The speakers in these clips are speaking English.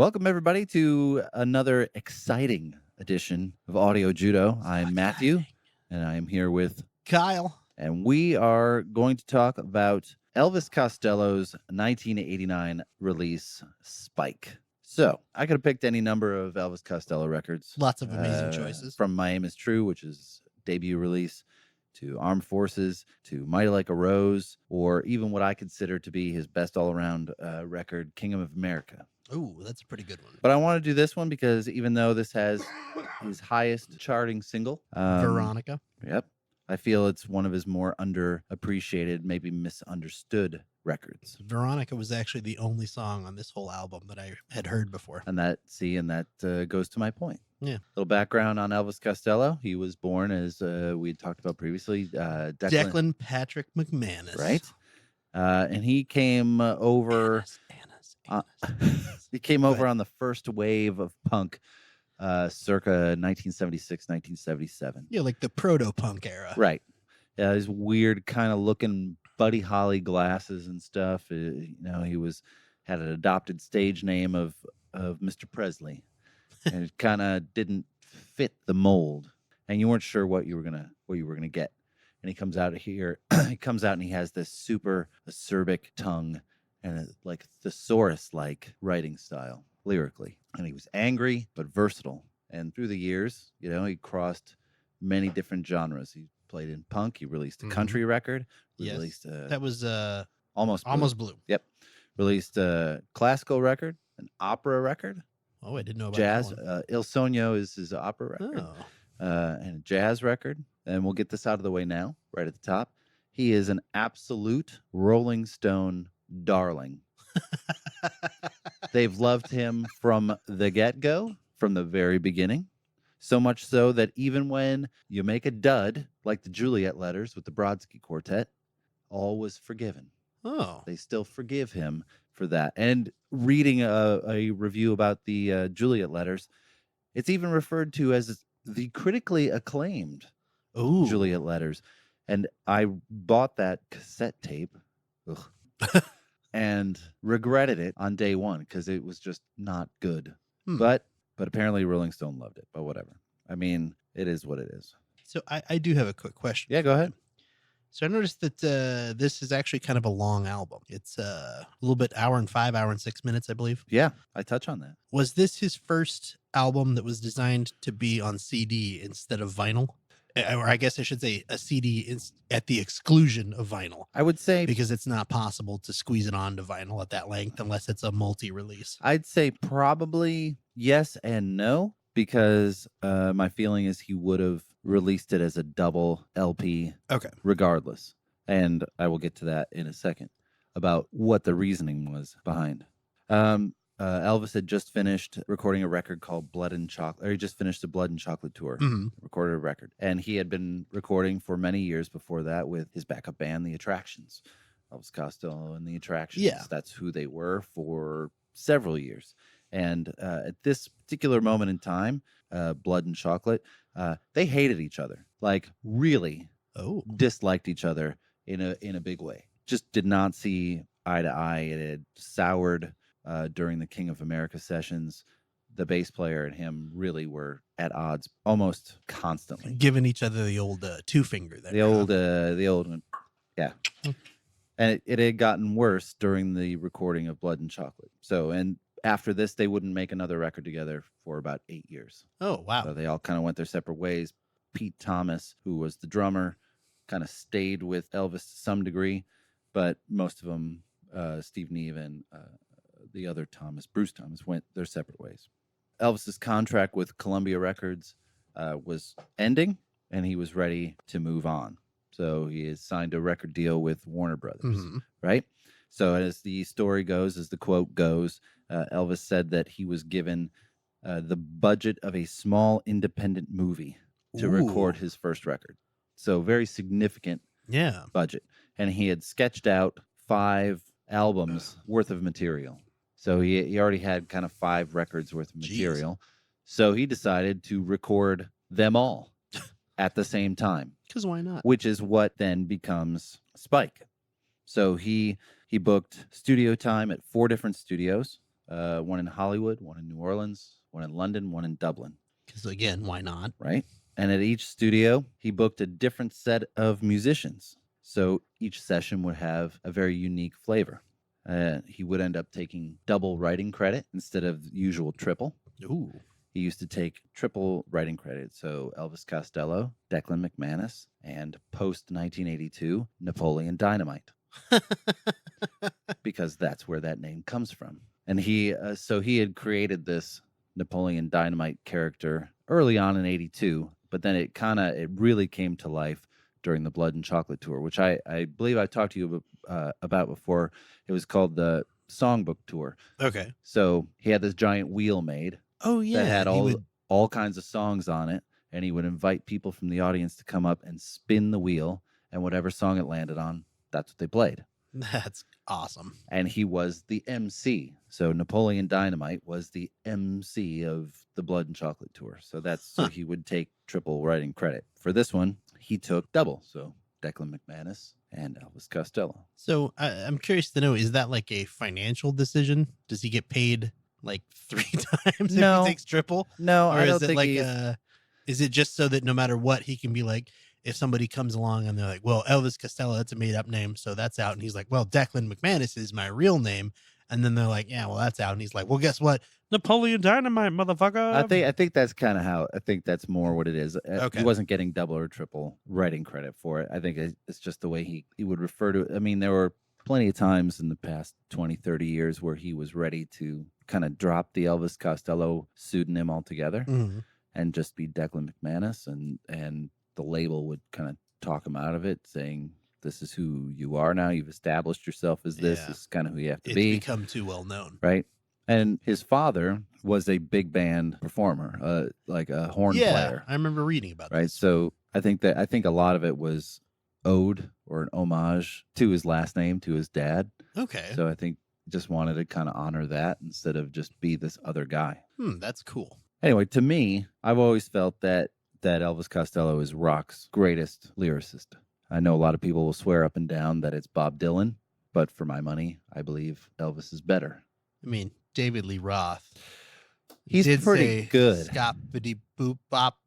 Welcome, everybody, to another exciting edition of Audio Judo. I'm Matthew, and I am here with Kyle. And we are going to talk about Elvis Costello's 1989 release, Spike. So I could have picked any number of Elvis Costello records. Lots of amazing choices. From My Aim Is True, which is debut release, to Armed Forces, to Mighty Like a Rose, or even what I consider to be his best all-around record, King of America. Ooh, that's a pretty good one. But I want to do this one because even though this has his highest charting single, Veronica. Yep. I feel it's one of his more underappreciated, maybe misunderstood records. Veronica was actually the only song on this whole album that I had heard before. And that goes to my point. Yeah. Little background on Elvis Costello. He was born, as we had talked about previously, Declan Patrick McManus. Right. And he came over. He came over on the first wave of punk, circa 1976, 1977. Yeah, like the proto-punk era. Right. Yeah, his weird kind of looking Buddy Holly glasses and stuff. He had an adopted stage name of Mr. Presley, and it kind of didn't fit the mold, and you weren't sure what you were gonna get. And he comes out here. He comes out and he has this super acerbic tongue and a, like thesaurus-like writing style lyrically. And he was angry but versatile. And through the years, he crossed many different genres. He played in punk. He released a country record. Yes. Released that was Almost Blue. Yep. Released a classical record, an opera record. Oh, I didn't know about jazz. that one. Il Sogno is his opera record. Oh. And a jazz record. And we'll get this out of the way now, right at the top. He is an absolute Rolling Stone darling. They've loved him from the get-go, from the very beginning. So much so that even when you make a dud, like the Juliet Letters with the Brodsky Quartet, all was forgiven. Oh. They still forgive him for that. And reading a review about the Juliet Letters, it's even referred to as the critically acclaimed Juliet Letters. And I bought that cassette tape. And regretted it on day one because it was just not good. But apparently Rolling Stone loved it. But whatever. I mean, it is what it is. So I do have a quick question. Yeah, go ahead. So I noticed that this is actually kind of a long album. It's a little bit hour and 6 minutes, I believe. Yeah, I touch on that. Was this his first album that was designed to be on CD instead of vinyl? Or I guess I should say a CD at the exclusion of vinyl. I would say because it's not possible to squeeze it onto vinyl at that length unless it's a multi-release. I'd say probably yes and no, because my feeling is he would have released it as a double LP regardless. And I will get to that in a second about what the reasoning was behind. Elvis had just finished recording a record called Blood and Chocolate, or he just finished the Blood and Chocolate tour, recorded a record. And he had been recording for many years before that with his backup band, The Attractions. Elvis Costello and The Attractions. Yeah. That's who they were for several years. And at this particular moment in time, Blood and Chocolate, they hated each other, like really disliked each other in a big way. Just did not see eye to eye. It had soured during the King of America sessions. The bass player and him really were at odds almost constantly, giving each other the old two finger there. The old one, yeah. And it had gotten worse during the recording of Blood and Chocolate. So, and after this, they wouldn't make another record together for about 8 years. Oh, wow. So they all kind of went their separate ways. Pete Thomas, who was the drummer, kind of stayed with Elvis to some degree, but most of them, Steve Neve and the other Thomas, Bruce Thomas, went their separate ways. Elvis's contract with Columbia Records was ending, and he was ready to move on. So he has signed a record deal with Warner Brothers, right? So as the story goes, as the quote goes, Elvis said that he was given the budget of a small independent movie to record his first record. So very significant budget. And he had sketched out 5 albums worth of material. So he already had kind of 5 records worth of material. Jeez. So he decided to record them all at the same time. Because why not? Which is what then becomes Spike. So he booked studio time at 4 different studios one in Hollywood, one in New Orleans, one in London, one in Dublin. Because again, why not? Right. And at each studio, he booked a different set of musicians. So each session would have a very unique flavor. He would end up taking double writing credit instead of the usual triple. Ooh. He used to take triple writing credit. So Elvis Costello, Declan McManus, and post 1982, Napoleon Dynamite. Because that's where that name comes from. And he had created this Napoleon Dynamite character early on in 82, but then it really came to life during the Blood and Chocolate tour, which I believe I talked to you about before. It was called the Songbook Tour. Okay. So he had this giant wheel made. Oh yeah. That had all kinds of songs on it, and he would invite people from the audience to come up and spin the wheel, and whatever song it landed on, that's what they played. That's awesome. And he was the MC. So Napoleon Dynamite was the MC of the Blood and Chocolate tour. So so he would take triple writing credit. For this one, he took double. So Declan McManus and Elvis Costello. So I'm curious to know, is that like a financial decision? Does he get paid like 3 times No. if he takes triple? No, Or I don't is it think like is it just so that no matter what, he can be like, if somebody comes along and they're like, well, Elvis Costello, that's a made up name, so that's out. And he's like, well, Declan McManus is my real name. And then they're like, yeah, well, that's out. And he's like, well, guess what? Napoleon Dynamite, motherfucker. I think that's kind of how, I think that's more what it is. Okay. He wasn't getting double or triple writing credit for it. I think it's just the way he would refer to it. I mean, there were plenty of times in the past 20, 30 years where he was ready to kind of drop the Elvis Costello pseudonym altogether and just be Declan McManus. And the label would kind of talk him out of it, saying, this is who you are now. You've established yourself as this. This is kind of who you have to be. It's become too well known. Right. And his father was a big band performer, like a horn player. I remember reading about right. This. So I think a lot of it was ode or an homage to his last name, to his dad. Okay. So I think just wanted to kind of honor that instead of just be this other guy. That's cool. Anyway, to me, I've always felt that Elvis Costello is rock's greatest lyricist. I know a lot of people will swear up and down that it's Bob Dylan, but for my money, I believe Elvis is better. I mean, David Lee Roth. He's pretty good. Scoppity boop bop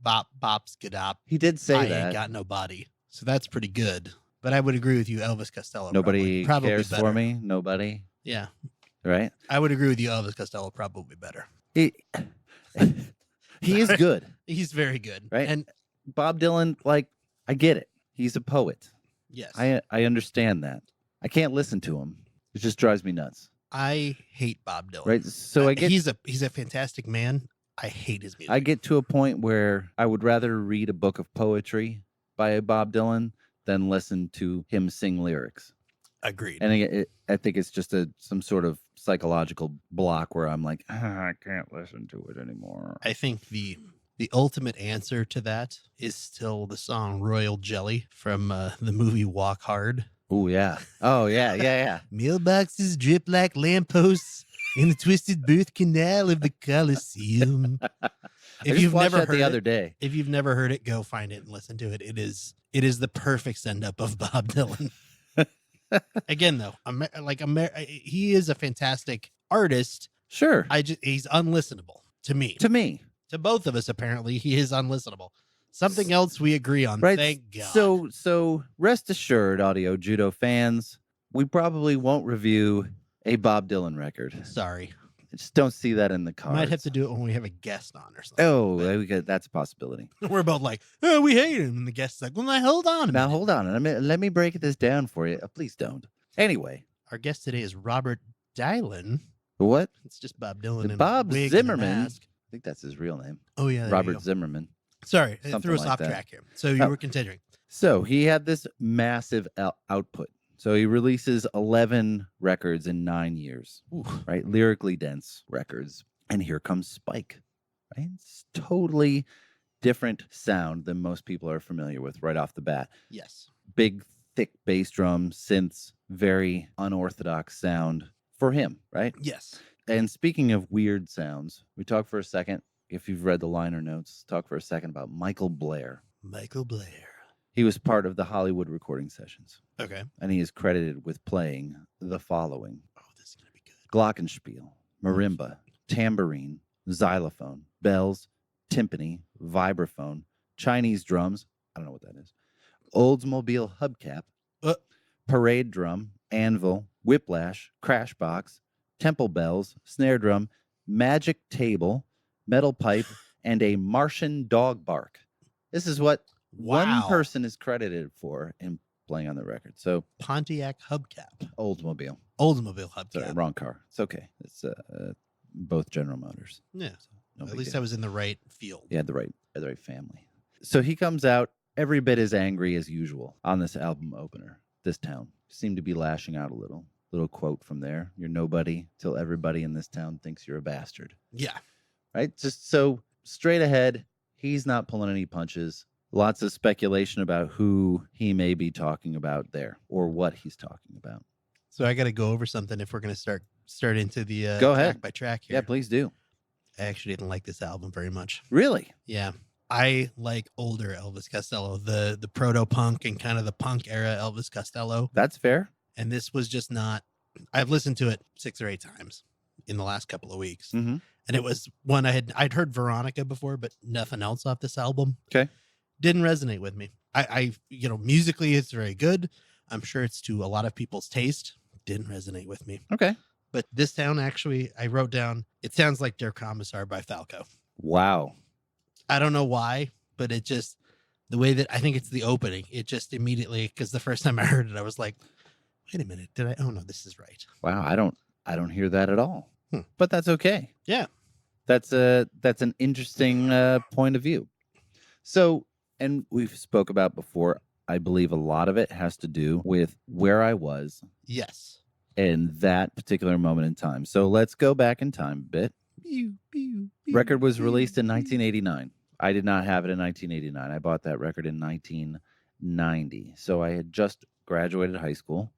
bop bop skadop. He did say I that. ain't got no body. So that's pretty good. But I would agree with you, Elvis Costello. Nobody probably cares better. for me. Nobody. Yeah. Right? I would agree with you, Elvis Costello probably better. He is good. He's very good. Right? And Bob Dylan, like, I get it. He's a poet. yes. I understand that. I can't listen to him. It just drives me nuts. I hate Bob Dylan. Right? So I get he's a fantastic man. I hate his music. I get to a point where I would rather read a book of poetry by Bob Dylan than listen to him sing lyrics. Agreed. And I think it's just some sort of psychological block where I'm like, I can't listen to it anymore. I think the ultimate answer to that is still the song Royal Jelly from the movie Walk Hard. Oh, yeah. Oh, yeah. Mailboxes drip like lampposts in the twisted birth canal of the Coliseum. If you've never heard it the other day. If you've never heard it, go find it and listen to it. It is the perfect send-up of Bob Dylan. Again, though, he is a fantastic artist. Sure. He's unlistenable to me. To both of us, apparently, he is unlistenable. Something else we agree on. Right. Thank God. So rest assured, Audio Judo fans, we probably won't review a Bob Dylan record. Sorry. I just don't see that in the cards. Might have to do it when we have a guest on or something. Oh, that's a possibility. We're both like, oh, we hate him. And the guest's like, well, now hold on a minute. Hold on. Let me break this down for you. Please don't. Anyway. Our guest today is Robert Dylan. What? It's just Bob Dylan. And Bob wig Zimmerman. And a mask. I think that's his real name. Oh, yeah. Robert Zimmerman. Sorry. It Something threw us like off that. track here. So you were continuing. So he had this massive output. So he releases 11 records in 9 years, right? Lyrically dense records. And here comes Spike, right? It's totally different sound than most people are familiar with right off the bat. Yes. Big, thick bass drum, synths, very unorthodox sound for him, right? Yes. And speaking of weird sounds, we talk for a second, if you've read the liner notes, talk for a second about Michael Blair. Michael Blair. He was part of the Hollywood recording sessions. Okay. And he is credited with playing the following. Oh, this is going to be good. Glockenspiel, marimba, tambourine, xylophone, bells, timpani, vibraphone, Chinese drums. I don't know what that is. Oldsmobile hubcap, parade drum, anvil, whiplash, crash box, temple bells, snare drum, magic table, metal pipe, and a Martian dog bark. This is what one person is credited for in playing on the record. So Pontiac hubcap. Oldsmobile hubcap. Sorry, wrong car. It's okay. It's both General Motors. Yeah. So no At least I was in the right field. Yeah, the right family. So he comes out every bit as angry as usual on this album opener. This town seemed to be lashing out a little. Little quote from there. You're nobody till everybody in this town thinks you're a bastard. Yeah. Right? Just so straight ahead. He's not pulling any punches. Lots of speculation about who he may be talking about there or what he's talking about. So I got to go over something if we're going to start into the Go ahead. track by track here. Yeah, please do. I actually didn't like this album very much. Really? Yeah. I like older Elvis Costello, the proto-punk and kind of the punk era Elvis Costello. That's fair. And this was just not, I've listened to it 6 or 8 times in the last couple of weeks. Mm-hmm. And it was one I'd heard Veronica before, but nothing else off this album. Okay. Didn't resonate with me. I musically it's very good. I'm sure it's to a lot of people's taste. Didn't resonate with me. Okay. But this town actually, I wrote down, it sounds like Der Kommissar by Falco. Wow. I don't know why, but it just, the way that, I think it's the opening, it just immediately, because the first time I heard it, I was like, wait a minute, oh no, this is right. Wow, I don't hear that at all. But that's okay. Yeah. That's an interesting point of view. So, and we've spoke about before, I believe a lot of it has to do with where I was. Yes. In that particular moment in time. So let's go back in time a bit. Record was released in 1989. I did not have it in 1989. I bought that record in 1990. So I had just graduated high school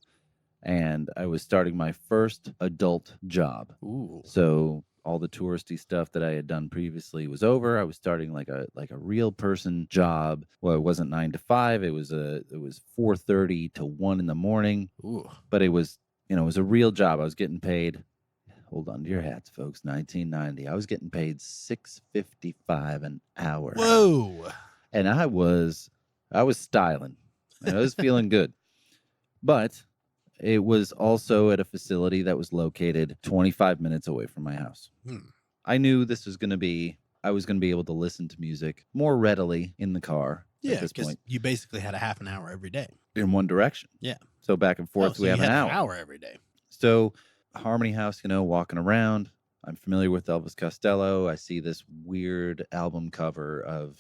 and I was starting my first adult job. Ooh. So all the touristy stuff that I had done previously was over. I was starting like a real person job. Well, it wasn't 9 to 5. It was 4:30 to 1 in the morning. Ooh. But it was, it was a real job. I was getting paid. Hold on to your hats, folks. 1990. I was getting paid $6.55 an hour. Whoa. And I was styling. And I was feeling good. But it was also at a facility that was located 25 minutes away from my house. I knew this was going to be, I was going to be able to listen to music more readily in the car. Yeah, at this because point. you basically had a half an hour every day. In one direction. Yeah. So back and forth, so we have you an had hour. An hour every day. So Harmony House, walking around. I'm familiar with Elvis Costello. I see this weird album cover of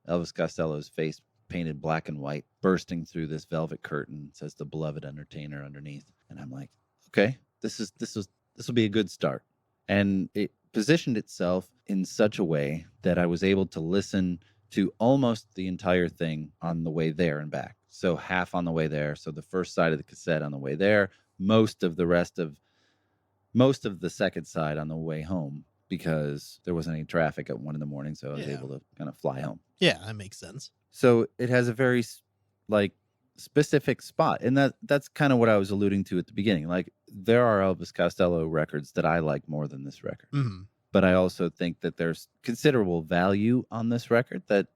Elvis Costello's face painted black and white, bursting through this velvet curtain. It says "The Beloved Entertainer" underneath, and I'm like, okay, this will be a good start. And it positioned itself in such a way that I was able to listen to almost the entire thing on the way there and back. So half on the way there. So the first side of the cassette on the way there, most of the second side on the way home, because there wasn't any traffic at 1 a.m. So I was able to kind of fly home. Yeah, that makes sense. So it has a very specific spot. And that's kind of what I was alluding to at the beginning. Like, there are Elvis Costello records that I like more than this record. Mm-hmm. But I also think that there's considerable value on this record that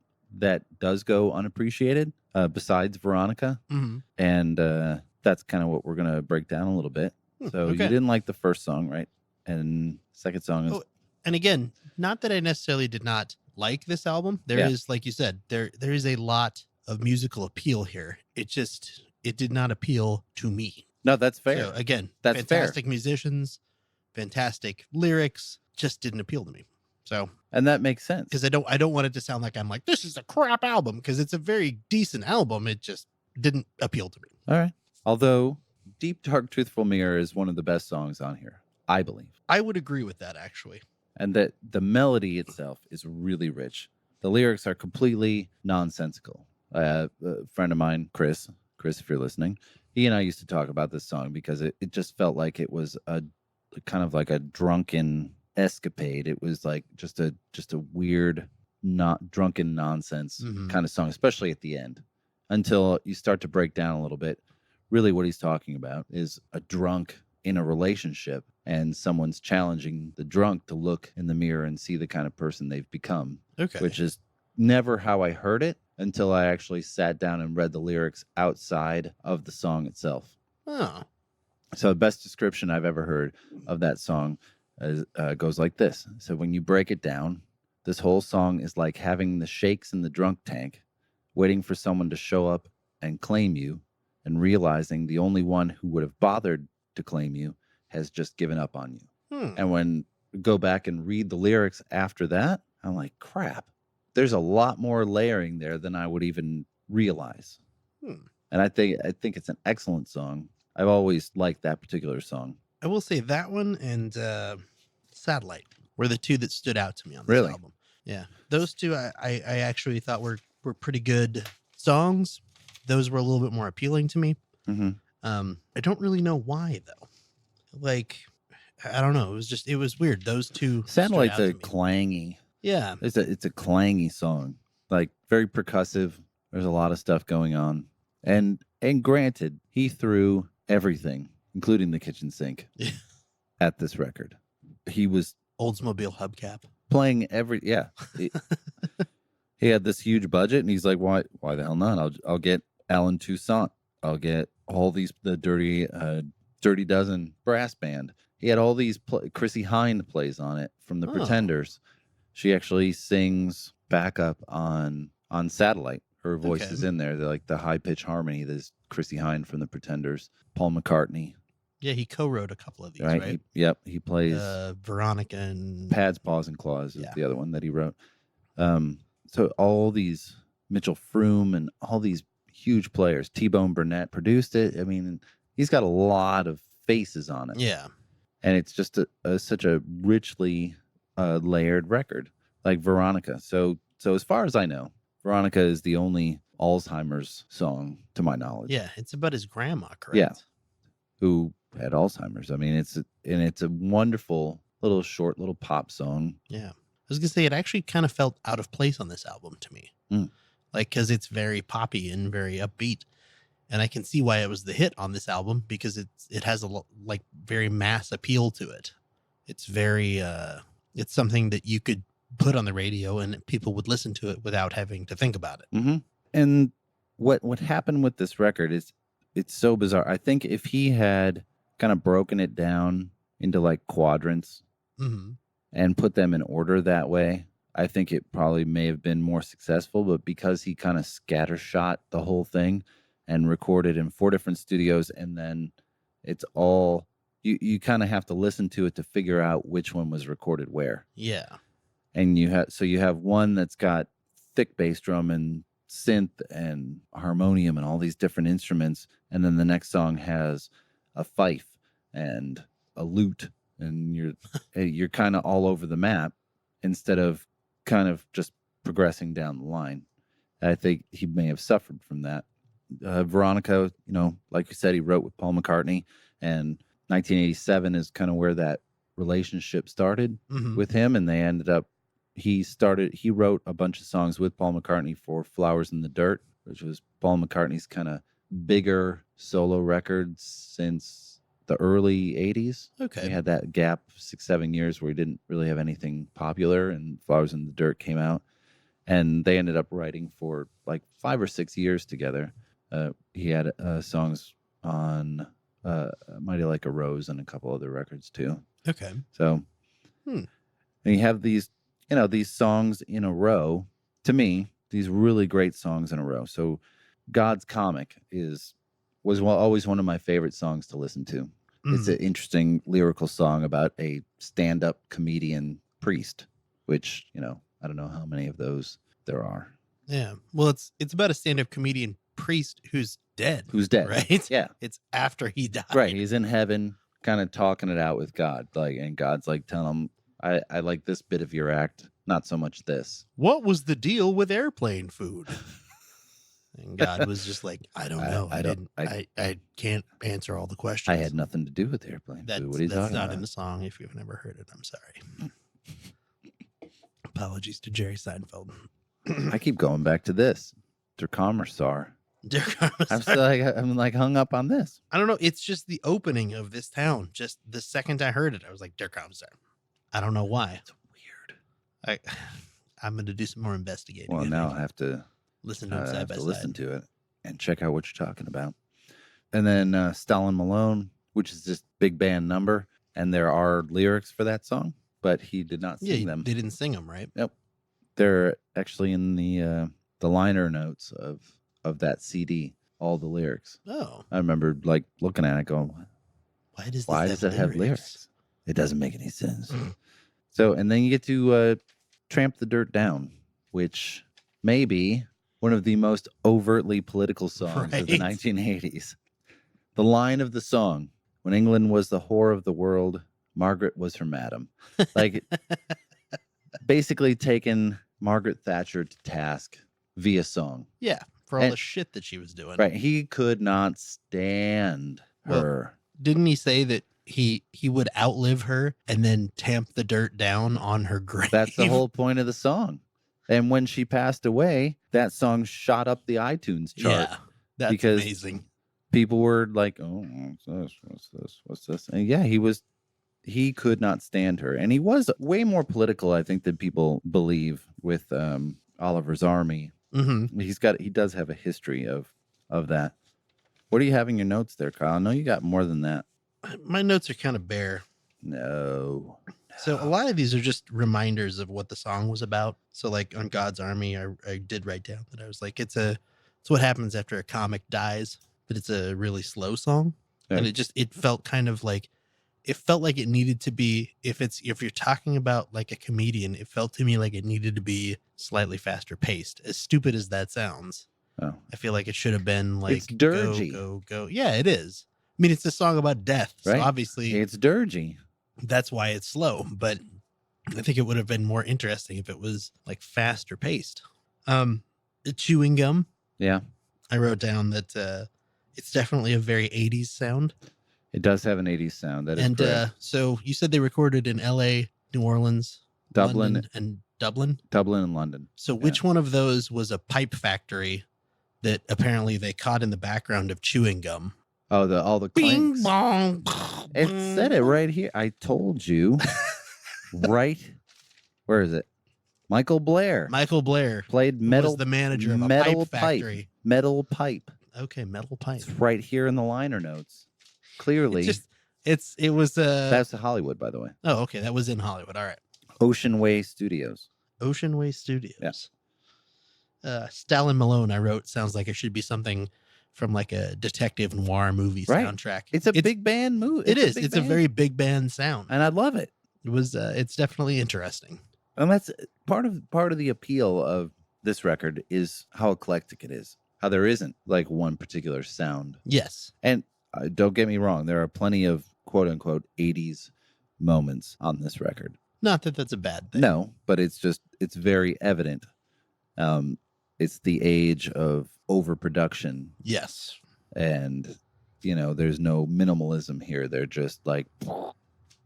does go unappreciated, besides Veronica. Mm-hmm. And that's kind of what we're going to break down a little bit. So you didn't like the first song, right? And second song is... and again, not that I necessarily did not like this album. There is, like you said, there is a lot of musical appeal here. It did not appeal to me. No, that's fair. So again, that's fantastic fair. Musicians, fantastic lyrics, just didn't appeal to me. So, and that makes sense, because I don't want it to sound like I'm like, this is a crap album, because it's a very decent album. It just didn't appeal to me. All right. Although Deep Dark Truthful Mirror is one of the best songs on here, I believe. I would agree with that, actually. And that the melody itself is really rich. The lyrics are completely nonsensical. A friend of mine, Chris, if you're listening, he and I used to talk about this song because it just felt like it was a kind of like a drunken escapade. It was like just a weird, not drunken nonsense kind of song, especially at the end, until you start to break down a little bit. Really what he's talking about is a drunk in a relationship and someone's challenging the drunk to look in the mirror and see the kind of person they've become, Okay. which is never how I heard it until I actually sat down and read the lyrics outside of the song itself. Oh. So the best description I've ever heard of that song goes like this. So when you break it down, this whole song is like having the shakes in the drunk tank, waiting for someone to show up and claim you, and realizing the only one who would have bothered to claim you has just given up on you. And when you go back and read the lyrics after that, I'm like, crap, there's a lot more layering there than I would even realize. And I think it's an excellent song. I've always liked that particular song. I will say that one and Satellite were the two that stood out to me on this album. Yeah. Those two I actually thought were pretty good songs. Those were a little bit more appealing to me. I don't really know why though. Like, I don't know. It was weird. Those two. Satellite's a clangy. Yeah. It's a clangy song. Like very percussive. There's a lot of stuff going on. And granted, he threw everything, including the kitchen sink, at this record. He was Oldsmobile hubcap. Playing he had this huge budget, and he's like, why the hell not? I'll get Alan Toussaint. I'll get all these, the Dirty Dozen brass band. He had all these, Chrissy Hynde plays on it from the Pretenders. She actually sings backup on Satellite. Her voice is in there. They're like the high pitch harmony. There's Chrissy Hynde from the Pretenders. Paul McCartney. Yeah, he co-wrote a couple of these, right? He plays Veronica and Pads, Paws, and Claws is the other one that he wrote. So all these, Mitchell Froome and all these huge players. T-Bone Burnett produced it. I mean, he's got a lot of faces on it. Yeah. And it's just such a richly layered record, like Veronica. So as far as I know, Veronica is the only Alzheimer's song, to my knowledge. Yeah, it's about his grandma, correct? Yeah, who had Alzheimer's. I mean, it's a wonderful short little pop song. Yeah, I was gonna say it actually kind of felt out of place on this album to me, like because it's very poppy and very upbeat, and I can see why it was the hit on this album because it has a like very mass appeal to it. It's very it's something that you could put on the radio and people would listen to it without having to think about it. And what happened with this record is it's so bizarre. I think if he had kind of broken it down into like quadrants and put them in order that way, I think it probably may have been more successful. But because he kind of scattershot the whole thing and recorded in 4 different studios, and then it's all you kind of have to listen to it to figure out which one was recorded where. Yeah. And you have one that's got thick bass drum and synth and harmonium and all these different instruments, and then the next song has a fife and a lute, and you're kind of all over the map instead of kind of just progressing down the line. I think he may have suffered from that. Veronica, like you said, he wrote with Paul McCartney, and 1987 is kind of where that relationship started with him, and they ended up. He wrote a bunch of songs with Paul McCartney for Flowers in the Dirt, which was Paul McCartney's kind of bigger solo record since the early 80s. Okay. He had that gap 6-7 years where he didn't really have anything popular, and Flowers in the Dirt came out, and they ended up writing for like 5 or 6 years together. He had songs on Mighty Like a Rose and a couple other records too. Okay. So and you have these songs in a row, to me, these really great songs in a row. So God's Comic was always one of my favorite songs to listen to. It's an interesting lyrical song about a stand-up comedian priest, which, I don't know how many of those there are. Yeah. Well, it's about a stand-up comedian priest who's dead. Right? Yeah. It's after he died. Right. He's in heaven kind of talking it out with God. And God's like telling him, I like this bit of your act, not so much this. What was the deal with airplane food? And God was just like, I don't know. I can't answer all the questions. I had nothing to do with airplane food. What are you talking about? That's not in the song. If you've never heard it, I'm sorry. Apologies to Jerry Seinfeld. I keep going back to this. Der Kommissar. Dear Karma I'm Star. still like I'm like hung up on this. I don't know. It's just the opening of this town. Just the second I heard it, I was like, Dear Karma Star. I don't know why. It's weird. I'm going to do some more investigating. Well, now I have to listen to them side by side. listen to it and check out what you're talking about. And then Stalin Malone, which is just big band number, and there are lyrics for that song, but he did not sing them. They didn't sing them, right? Yep, they're actually in the liner notes of that CD. All the lyrics. Oh, I remember like looking at it, going, why does it have lyrics? It doesn't make any sense. So, and then you get to Tramp the Dirt Down, which may be one of the most overtly political songs of the 1980s. The line of the song, when England was the whore of the world, Margaret was her madam. Like, basically taking Margaret Thatcher to task via song. Yeah, for all the shit that she was doing. Right. He could not stand her. Didn't he say that he would outlive her and then tamp the dirt down on her grave? That's the whole point of the song. And when she passed away, that song shot up the iTunes chart. Yeah, that's amazing. People were like, "Oh, what's this?" And yeah, he could not stand her, and he was way more political, I think, than people believe. With Oliver's Army, he does have a history of that. What are you having your notes there, Kyle? I know you got more than that. My notes are kind of bare. No. So a lot of these are just reminders of what the song was about. So like on God's Army, I did write down that I was like, it's what happens after a comic dies, but it's a really slow song. Yeah. And it felt kind of like, it felt like it needed to be, if you're talking about like a comedian, it felt to me like it needed to be slightly faster paced. As stupid as that sounds. Oh. I feel like it should have been like, it's dirgy. Go. Yeah, it is. I mean, it's a song about death. So right? Obviously it's dirgy. That's why it's slow, but I think it would have been more interesting if it was like faster paced. Chewing gum. Yeah. I wrote down that it's definitely a very 80s sound. It does have an 80s sound. That is correct. So you said they recorded in LA, New Orleans, Dublin, London, and Dublin? Dublin and London. So which one of those was a pipe factory that apparently they caught in the background of chewing gum? Oh, all the clanks. Bing bong. It said it right here. I told you. Right. Where is it? Michael Blair. Michael Blair played metal. Was the manager of a pipe factory. Metal pipe. Okay, metal pipe. It's right here in the liner notes. Clearly. It was that's Hollywood, by the way. Oh, okay. That was in Hollywood. All right. Ocean Way Studios. Ocean Way Studios. Yeah. Stalin Malone, I wrote, sounds like it should be something from like a detective noir movie soundtrack. It's a big band movie. It's a very big band sound. And I love it. It was it's definitely interesting. And that's part of the appeal of this record is how eclectic it is. How there isn't like one particular sound. Yes. And don't get me wrong, there are plenty of quote unquote 80s moments on this record. Not that that's a bad thing. No, but it's very evident. It's the age of overproduction. Yes. And, there's no minimalism here. They're just like,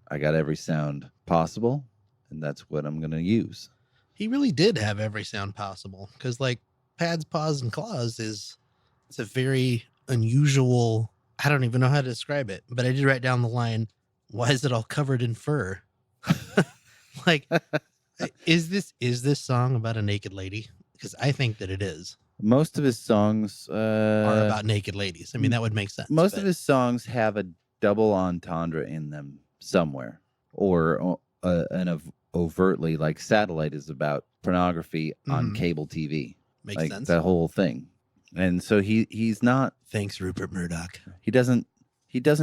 I got every sound possible, and that's what I'm going to use. He really did have every sound possible, because like Pads, Paws, and Claws it's a very unusual, I don't even know how to describe it, but I did write down the line, why is it all covered in fur? Like, is this song about a naked lady? Because I think that it is. Most of his songs are about naked ladies. I mean, that would make sense. Most of his songs have a double entendre in them somewhere, or an overtly, like Satellite is about pornography on cable TV. Makes sense. That whole thing. And so he's not. Thanks, Rupert Murdoch. He doesn't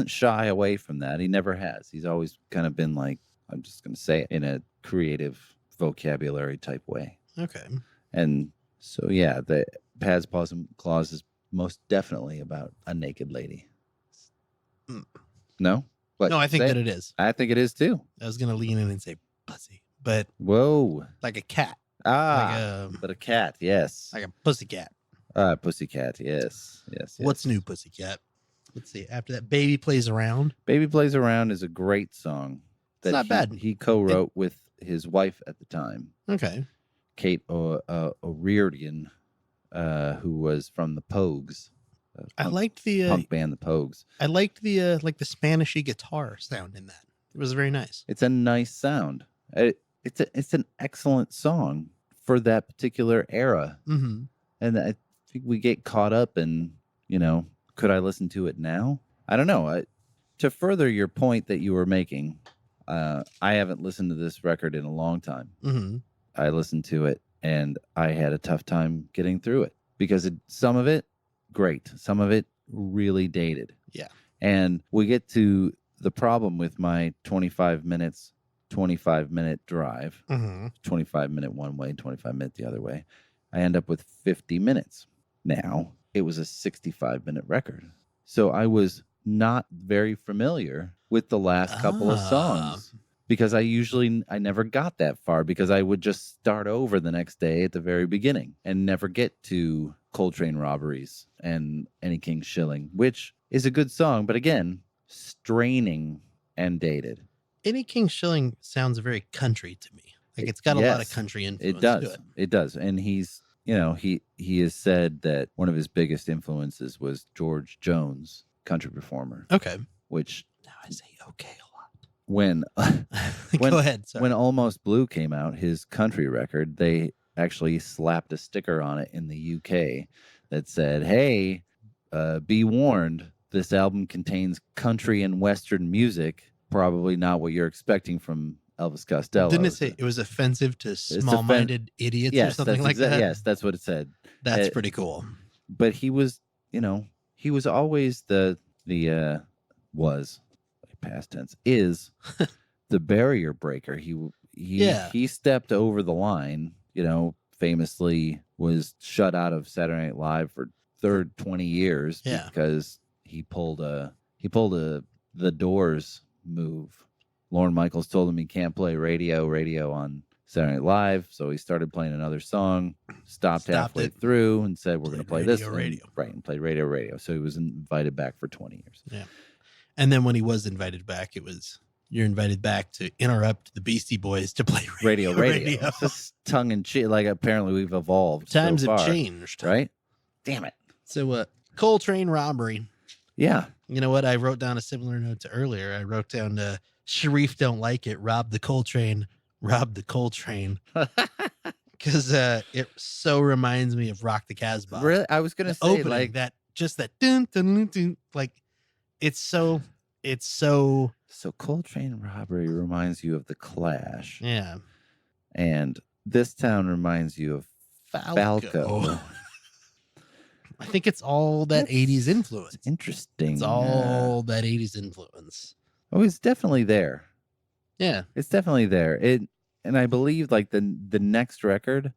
shy away from that. He never has. He's always kind of been like, I'm just going to say it in a creative vocabulary type way. Okay. And so, yeah, the Pads, Paws, and Claws is most definitely about a naked lady. No? What? No, I think that it is. I think it is too. I was going to lean in and say pussy, but. Whoa. Like a cat. But a cat, yes. Like a pussycat. Pussycat, yes. What's new, Pussycat? Let's see. After that, Baby Plays Around. Baby Plays Around is a great song. It's not bad. He co-wrote with his wife at the time. Okay. Kate O'Riordan. who was from the Pogues. I liked the punk band, the Pogues. I liked the like the Spanishy guitar sound in that. It was very nice. It's a nice sound. It's an excellent song for that particular era. Mm-hmm. And I think we get caught up in, could I listen to it now? I don't know. To further your point that you were making, I haven't listened to this record in a long time. Mm-hmm. I listened to it and I had a tough time getting through it because some of it, great. Some of it really dated. Yeah. And we get to the problem with my 25-minute drive, 25-minute one way, 25-minute the other way. I end up with 50 minutes. Now, it was a 65-minute record. So I was not very familiar with the last couple of songs because I never got that far because I would just start over the next day at the very beginning and never get to Coltrane Robberies and Any King Shilling, which is a good song, but again, straining and dated. Any King Shilling sounds very country to me. Like it's got a lot of country influence. It does. To it. It does. And he's, he has said that one of his biggest influences was George Jones, country performer. Okay. Which now I say okay a lot. When Go ahead. Sorry. When Almost Blue came out, his country record, they actually slapped a sticker on it in the UK that said, "Hey, be warned, this album contains country and Western music. Probably not what you're expecting from Elvis Costello." Didn't it say it was offensive to small-minded idiots or something like that? Yes, that's what it said. That's pretty cool. But he was, he was always past tense, is the barrier breaker. He stepped over the line, famously was shut out of Saturday Night Live for 20 years because he pulled the Doors move. Lorne Michaels told him he can't play radio on Saturday Night Live, so he started playing another song, stopped halfway through, and said, "We're going to play this." And played radio. So he was invited back for 20 years. Yeah. And then when he was invited back, you're invited back to interrupt the Beastie Boys to play radio. It's just tongue in cheek. Like, apparently we've evolved. Times so have far, changed. right? Damn it. So, Coltrane Robbery. Yeah. You know what? I wrote down a similar note to earlier. I wrote down, Sharif don't like it. Rob the Coltrane. Because it so reminds me of Rock the Casbah. Really? I was going to say, opening, like, that, just that, dun, dun, dun, dun, like, it's so. So Coltrane Robbery reminds you of The Clash. Yeah. And This Town reminds you of Falco. I think it's all that 80s influence. Interesting. It's all that 80s influence. Oh, it's definitely there. Yeah. It's definitely there. And I believe like the next record,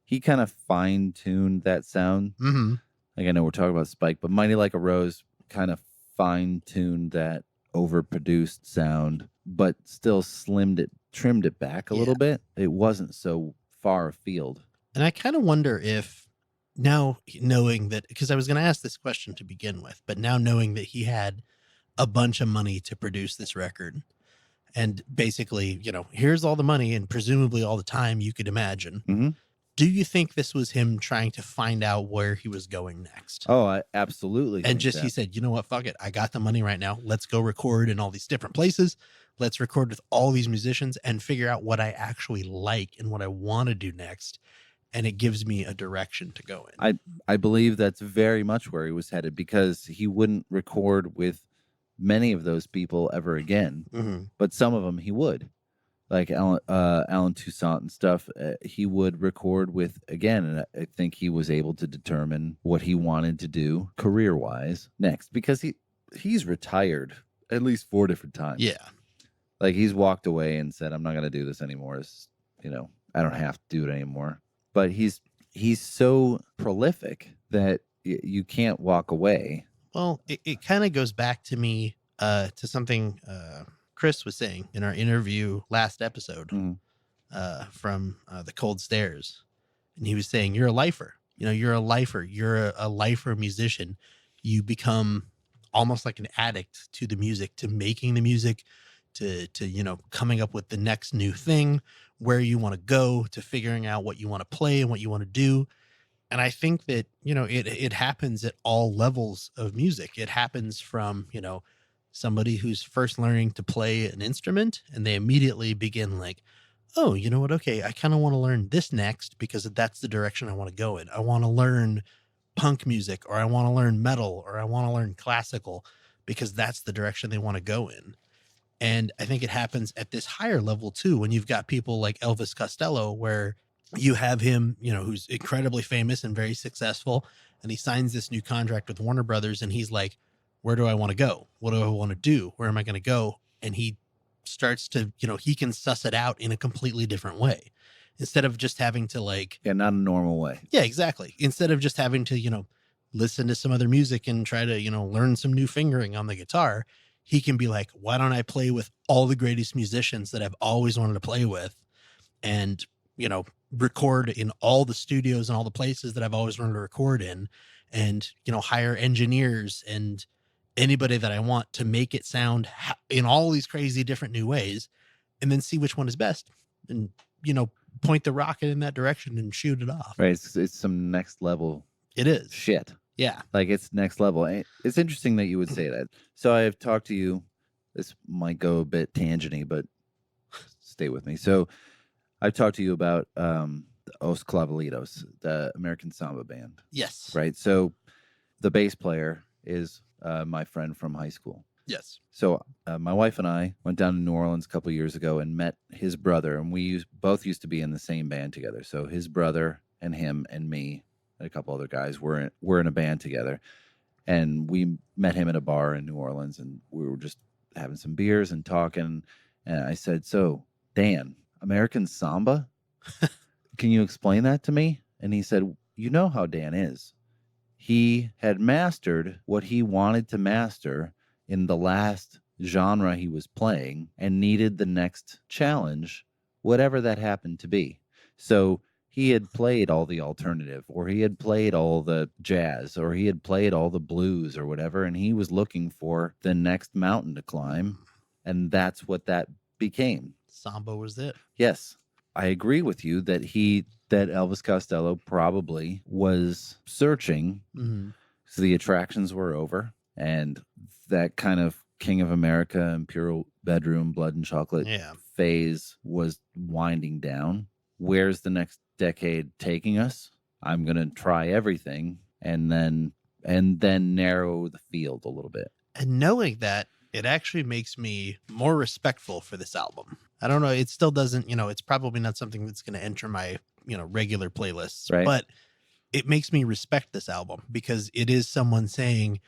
he kind of fine-tuned that sound. Mm-hmm. Like, I know we're talking about Spike, but Mighty Like a Rose kind of fine-tuned that overproduced sound, but still trimmed it back a little bit. It wasn't so far afield. And I kind of wonder if now, knowing that, because I was going to ask this question to begin with, but now knowing that he had a bunch of money to produce this record, and basically, here's all the money and presumably all the time you could imagine. Mm-hmm. Do you think this was him trying to find out where he was going next? Oh, I absolutely. And he said, you know what, fuck it. I got the money right now. Let's go record in all these different places. Let's record with all these musicians and figure out what I actually like and what I want to do next. And it gives me a direction to go in. I believe that's very much where he was headed, because he wouldn't record with many of those people ever again. Mm-hmm. But some of them he would. Like Alan Toussaint and stuff, he would record with again, and I think he was able to determine what he wanted to do career-wise next, because he's retired at least 4 different times. Yeah, like he's walked away and said, "I'm not going to do this anymore. I don't have to do it anymore." But he's so prolific that you can't walk away. Well, it kind of goes back to me to something. Chris was saying in our interview last episode from the Cold Stairs, and he was saying, you're a lifer. You're a lifer. You're a lifer musician. You become almost like an addict to the music, to making the music, to coming up with the next new thing, where you want to go, to figuring out what you want to play and what you want to do. And I think that, it happens at all levels of music. It happens from, somebody who's first learning to play an instrument and they immediately begin like, oh, you know what? Okay, I kind of want to learn this next because that's the direction I want to go in. I want to learn punk music, or I want to learn metal, or I want to learn classical because that's the direction they want to go in. And I think it happens at this higher level too, when you've got people like Elvis Costello, where you have him, who's incredibly famous and very successful. And he signs this new contract with Warner Brothers and he's like, where do I want to go? What do I want to do? Where am I going to go? And he starts to, he can suss it out in a completely different way instead of just having to like, Yeah, not a normal way. yeah, exactly. Instead of just having to, listen to some other music and try to, learn some new fingering on the guitar, he can be like, why don't I play with all the greatest musicians that I've always wanted to play with and, record in all the studios and all the places that I've always wanted to record in and, hire engineers and anybody that I want to make it sound in all these crazy different new ways and then see which one is best and, point the rocket in that direction and shoot it off. Right. It's some next level. It is. Shit. Yeah. Like it's next level. It's interesting that you would say that. So I've talked to you. This might go a bit tangenty, but stay with me. So I've talked to you about the Os Clavelitos, the American Samba band. Yes. Right. So the bass player is my friend from high school. Yes. So my wife and I went down to New Orleans a couple of years ago and met his brother, and we both used to be in the same band together. So his brother and him and me and a couple other guys were in a band together, and we met him at a bar in New Orleans, and we were just having some beers and talking. And I said, "So, Dan, American Samba? Can you explain that to me?" And he said, "You know how Dan is. He had mastered what he wanted to master in the last genre he was playing and needed the next challenge, whatever that happened to be. So he had played all the alternative, or he had played all the jazz, or he had played all the blues or whatever, and he was looking for the next mountain to climb, and that's what that became. Samba was it. Yes. I agree with you that Elvis Costello probably was searching. Mm-hmm. So the attractions were over, and that kind of King of America, Imperial Bedroom, Blood and Chocolate phase was winding down. Where's the next decade taking us? I'm going to try everything and then narrow the field a little bit. And knowing that, it actually makes me more respectful for this album. I don't know. It still doesn't, it's probably not something that's going to enter my, regular playlists, right? But it makes me respect this album because it is someone saying,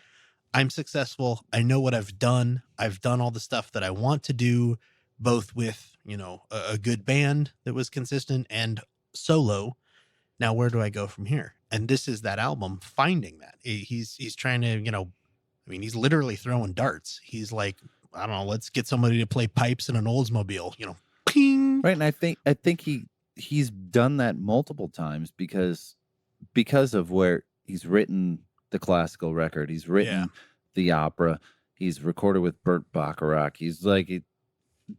I'm successful. I know what I've done. I've done all the stuff that I want to do, both with, a good band that was consistent and solo. Now, where do I go from here? And this is that album finding that. He's trying to, he's literally throwing darts. He's like, I don't know, let's get somebody to play pipes in an Oldsmobile, ping. Right. And I think he's done that multiple times because of where he's written the classical record. He's written the opera. He's recorded with Burt Bacharach. He's like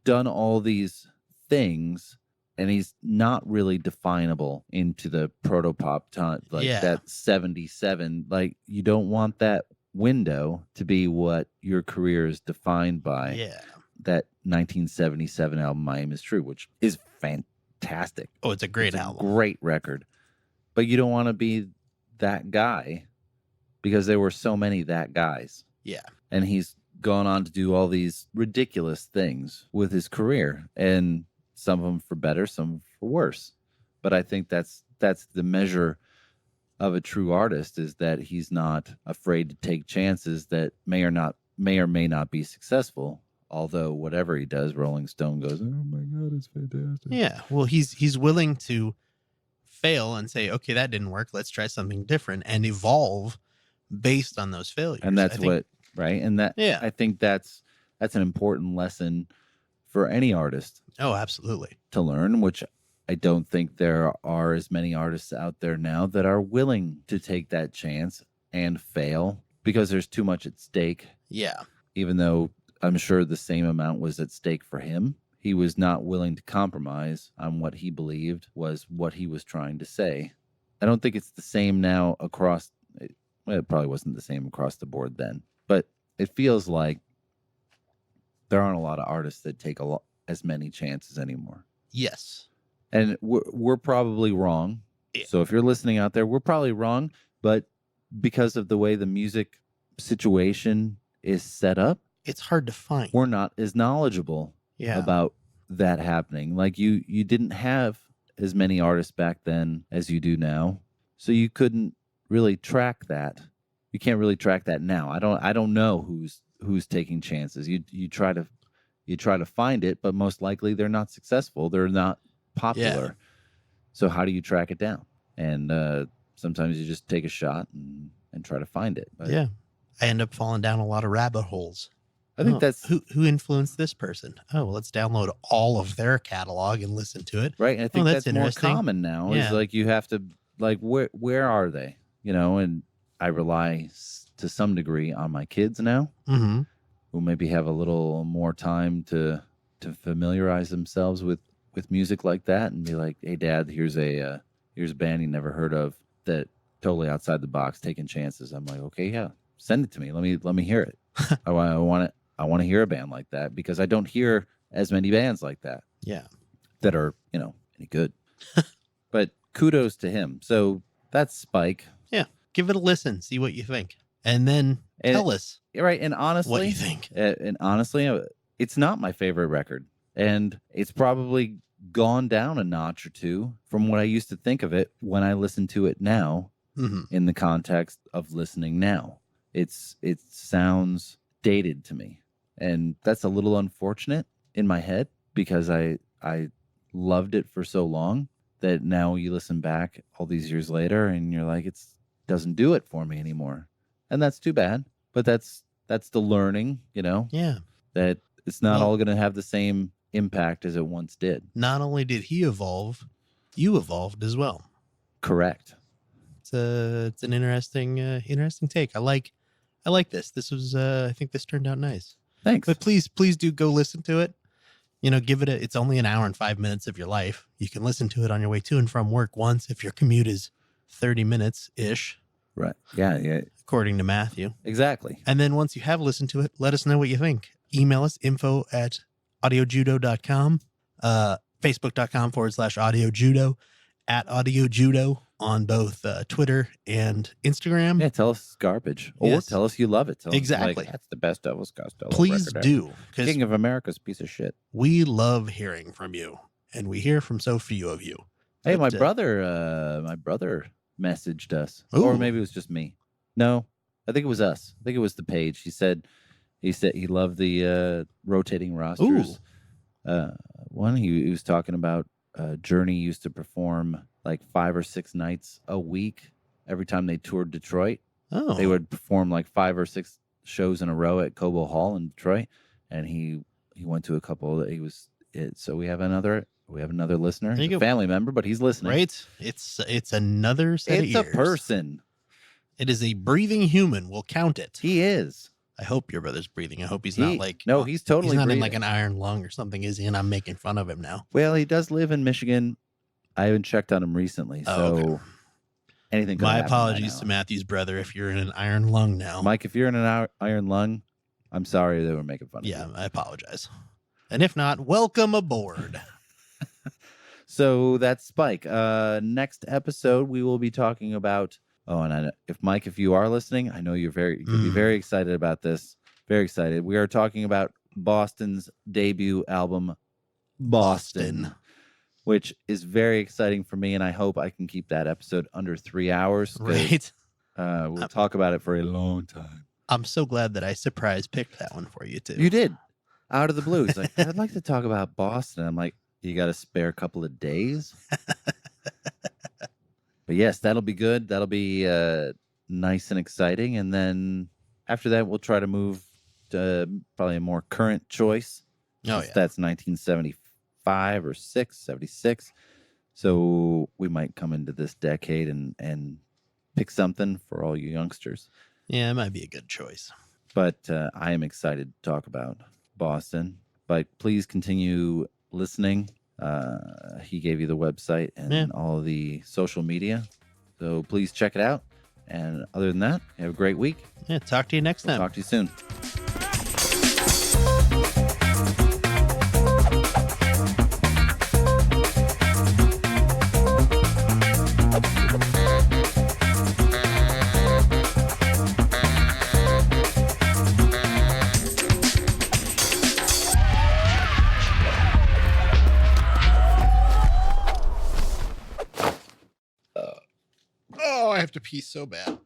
done all these things, and he's not really definable into the proto-pop time, that 77. Like, you don't want that window to be what your career is defined by. Yeah. That 1977 album, My Aim Is True, which is fantastic. Oh, it's a great album. Great record. But you don't want to be that guy because there were so many that guys. Yeah. And he's gone on to do all these ridiculous things with his career, and some of them for better, some for worse. But I think that's the measure of a true artist, is that he's not afraid to take chances that may or may not be successful. Although whatever he does, Rolling Stone goes, "Oh my God, it's fantastic." Yeah. Well, he's willing to fail and say, okay, that didn't work. Let's try something different and evolve based on those failures. And that's right. And I think that's an important lesson for any artist. Oh, absolutely. To learn, which I don't think there are as many artists out there now that are willing to take that chance and fail because there's too much at stake. Yeah. Even though I'm sure the same amount was at stake for him, he was not willing to compromise on what he believed was what he was trying to say. I don't think it's the same now across. Well, it probably wasn't the same across the board then, but it feels like there aren't a lot of artists that take as many chances anymore. Yes. And we're probably wrong. Yeah. So if you're listening out there, we're probably wrong. But because of the way the music situation is set up, it's hard to find. We're not as knowledgeable about that happening. Like you didn't have as many artists back then as you do now. So you couldn't really track that. You can't really track that now. I don't know who's taking chances. You try to find it, but most likely they're not successful. They're not popular. Yeah. So how do you track it down? And sometimes you just take a shot and try to find it. But yeah. I end up falling down a lot of rabbit holes. I think that's who influenced this person. Oh, well, let's download all of their catalog and listen to it. Right. And I think that's more common now. Is like you have to like where are they? You know, and I rely to some degree on my kids now, mm-hmm. who maybe have a little more time to familiarize themselves with music like that and be like, hey, Dad, here's a band you never heard of that totally outside the box, taking chances. I'm like, okay, yeah, send it to me. Let me hear it. I want it. I want to hear a band like that because I don't hear as many bands like that. Yeah. That are, any good. But kudos to him. So that's Spike. Yeah. Give it a listen. See what you think. And then tell us. Right. And honestly, what you think. And honestly, it's not my favorite record. And it's probably gone down a notch or two from what I used to think of it when I listen to it now mm-hmm. in the context of listening now. It sounds dated to me. And that's a little unfortunate in my head because I loved it for so long that now you listen back all these years later and you're like, it doesn't do it for me anymore. And that's too bad. But that's the learning, Yeah. That it's not all going to have the same impact as it once did. Not only did he evolve, you evolved as well. Correct. It's an interesting take. I like this. This was I think this turned out nice. Thanks. But please do go listen to it. Give it it's only an hour and 5 minutes of your life. You can listen to it on your way to and from work once if your commute is 30 minutes ish. Right. Yeah. According to Matthew. Exactly. And then once you have listened to it, let us know what you think. Email us info@audiojudo.com, facebook.com/audiojudo, @audiojudo on both Twitter and Instagram. Yeah, tell us it's garbage. Or tell us you love it. Tell exactly. Us, like, that's the best Elvis Costello Please record do. King of America's piece of shit. We love hearing from you. And we hear from so few of you. Hey, my brother messaged us. Ooh. Or maybe it was just me. No, I think it was us. I think it was the page. He said he loved the rotating rosters. One, he was talking about Journey used to perform like 5 or 6 nights a week every time they toured Detroit. Oh. They would perform like 5 or 6 shows in a row at Cobo Hall in Detroit, and he went to a couple. So we have another listener, he's a family member, but he's listening. Right? It's another set of ears. It's a person. It is a breathing human. We'll count it. He is. I hope your brother's breathing. I hope he's not like... No, he's totally he's not breathing. in like an iron lung or something, is he? And I'm making fun of him now. Well, he does live in Michigan. I haven't checked on him recently, so okay. Anything. My apologies to Matthew's brother if you're in an iron lung now. Mike, if you're in an iron lung, I'm sorry they were making fun of you. Yeah, I apologize. And if not, welcome aboard. So that's Spike. Next episode, we will be talking about... Oh, and if you are listening, I know you could be very excited about this. Very excited. We are talking about Boston's debut album, Boston, which is very exciting for me, and I hope I can keep that episode under 3 hours. Right. We'll talk about it for a long time. I'm so glad that I surprise picked that one for you, too. You did. Out of the blue. It's like, I'd like to talk about Boston. I'm like, you got to spare a couple of days? But yes, that'll be good. That'll be nice and exciting. And then after that, we'll try to move to probably a more current choice. Oh, yeah. That's 1975 or 76. So we might come into this decade and pick something for all you youngsters. Yeah, it might be a good choice. But I am excited to talk about Boston. But please continue listening. He gave you the website and all the social media. So please check it out. And other than that, have a great week. Yeah, talk to you next time. Talk to you soon. Oh, I have to pee so bad.